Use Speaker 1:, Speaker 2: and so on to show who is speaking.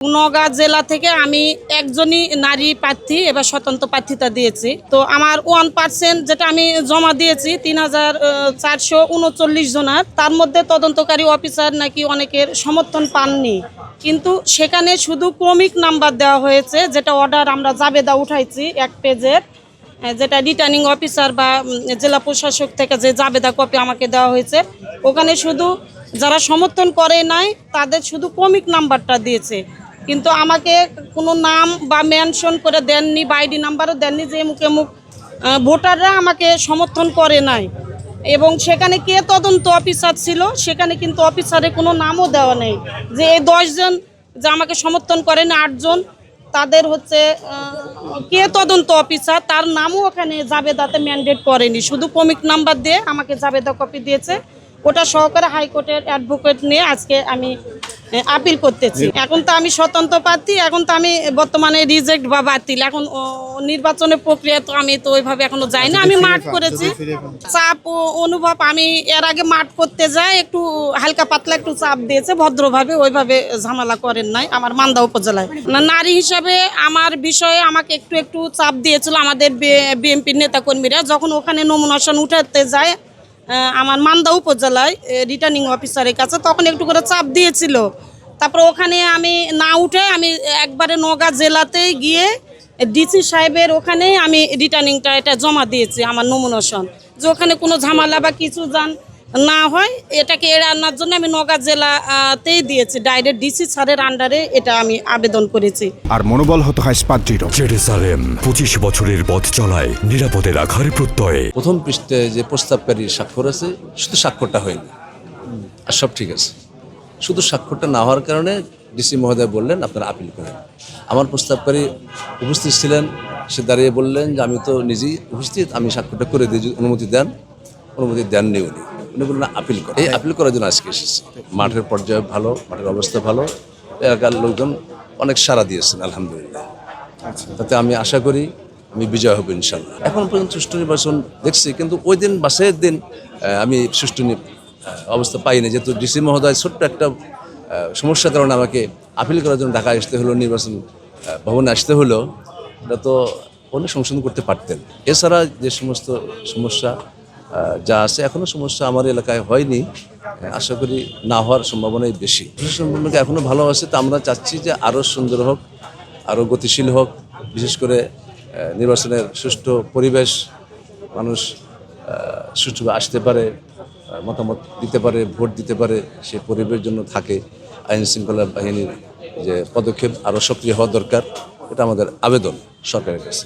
Speaker 1: নওগাঁ জেলা থেকে আমি একজনই নারী প্রার্থী এবার স্বতন্ত্র প্রার্থিতা দিয়েছি। তো আমার 1% যেটা আমি জমা দিয়েছি 3439 জনার, তার মধ্যে তদন্তকারী অফিসার নাকি অনেকের সমর্থন পাননি, কিন্তু সেখানে শুধু ক্রমিক নাম্বার দেওয়া হয়েছে, যেটা অর্ডার আমরা জাবেদা উঠাইছি 1 পেজের, যেটা রিটার্নিং অফিসার বা জেলা প্রশাসক থেকে যে জাবেদা কপি আমাকে দেওয়া হয়েছে, ওখানে শুধু যারা সমর্থন করে নাই তাদের শুধু ক্রমিক নাম্বারটা দিয়েছে, কিন্তু আমাকে কোনো নাম বা মেনশন করে দেননি বা আইডি নাম্বারও দেননি যে মুখে মুখ ভোটাররা আমাকে সমর্থন করে নাই। এবং সেখানে কে তদন্ত অফিসার ছিল সেখানে কিন্তু অফিসারের কোনো নামও দেওয়া নেই, যে এই 10 জন যে আমাকে সমর্থন করেন 8 জন তাদের হচ্ছে কে তদন্ত অফিসার তার নামও ওখানে জাবেদাতে ম্যান্ডেট করেনি, শুধু ক্রমিক নাম্বার দিয়ে আমাকে জাবেদা কপি দিয়েছে। ওটা সহকারে হাইকোর্টের অ্যাডভোকেট নিয়ে আজকে আমি আপিল করতেছি। এখন তো আমি স্বতন্ত্র প্রার্থী, এখন তো আমি বর্তমানে রিজেক্ট বা বাতিল, এখন নির্বাচনের প্রক্রিয়া তো আমি তো ওইভাবে এখনো যাই না। আমি মাঠ করেছি, চাপ অনুভব, আমি এর আগে মাঠ করতে যাই একটু হালকা পাতলা একটু চাপ দিয়েছে, ভদ্রভাবে ওইভাবে ঝামেলা করেন নাই আমার মান্দা উপজেলায়। নারী হিসাবে আমার বিষয়ে আমাকে একটু একটু চাপ দিয়েছিল আমাদের বিএনপির নেতাকর্মীরা, যখন ওখানে নমিনেশন উঠাতে যায় আমার মান্দা উপজেলায় রিটার্নিং অফিসারের কাছে, তখন একটু করে চাপ দিয়েছিল। তারপর ওখানে আমি না উঠে আমি একবারে নওগাঁ জেলাতেই গিয়ে ডিসি সাহেবের ওখানে আমি রিটার্নিংটা এটা জমা দিয়েছি আমার নমিনেশন, যে ওখানে কোনো ঝামেলা বা কিছু না হয় এটাকে এড়ানোর জন্য আমি নওগাঁ জেলাতেই দিয়েছি, ডাইরেক্ট ডিসি স্যারের আন্ডারে এটা আমি আবেদন করেছি।
Speaker 2: আর মনোবল হতে হয় স্পাত-দৃঢ়।
Speaker 3: জেরুজালেম 25 বছরের পথ চলায় নিরাপদে রাখার প্রত্যয়ে।
Speaker 4: প্রথম পৃষ্ঠায় যে প্রস্তাবকারীর স্বাক্ষর আছে শুধু স্বাক্ষরটা হয়নি, আর সব ঠিক আছে, শুধু স্বাক্ষরটা না হওয়ার কারণে ডিসি মহোদয় বললেন আপনারা আপিল করেন। আমার প্রস্তাবকারী উপস্থিত ছিলেন, সে দাঁড়িয়ে বললেন যে আমি তো নিজেই উপস্থিত, আমি স্বাক্ষরটা করে দিই, অনুমতি দেন। অনুমতি দেননি উনি বললেন আপিল করেন। এই আপিল করার জন্য আজকে এসেছি। মাঠের পর্যায়ে ভালো, মাঠের অবস্থা ভালো, এলাকার লোকজন অনেক সাড়া দিয়েছেন আলহামদুলিল্লাহ। তাতে আমি আশা করি আমি বিজয় হব ইনশাল্লাহ। এখন পর্যন্ত সুষ্ঠু নির্বাচন দেখছি, কিন্তু ওই দিন বাসের দিন আমি সুষ্ঠু অবস্থা পাইনি, যেহেতু ডিসি মহোদয় ছোট্ট একটা সমস্যার কারণে আমাকে আপিল করার জন্য ঢাকা আসতে হলো, নির্বাচন ভবনে আসতে হলো। এটা তো অনেক সংশোধন করতে পারতেন। এছাড়া যে সমস্ত সমস্যা যা আছে, এখনও সমস্যা আমার এলাকায় হয়নি, আশা করি না হওয়ার সম্ভাবনাই বেশি। প্রশাসন এখনও ভালো আছে, তো আমরা চাচ্ছি যে আরও সুন্দর হোক, আরও গতিশীল হোক, বিশেষ করে নির্বাচনের সুষ্ঠু পরিবেশ, মানুষ সুষ্ঠুভাবে আসতে পারে, মতামত দিতে পারে, ভোট দিতে পারে, সেই পরিবেশ জন্য থাকে। আইন শৃঙ্খলা বাহিনীর যে পদক্ষেপ আরও সক্রিয় হওয়া দরকার, এটা আমাদের আবেদন সরকারের কাছে।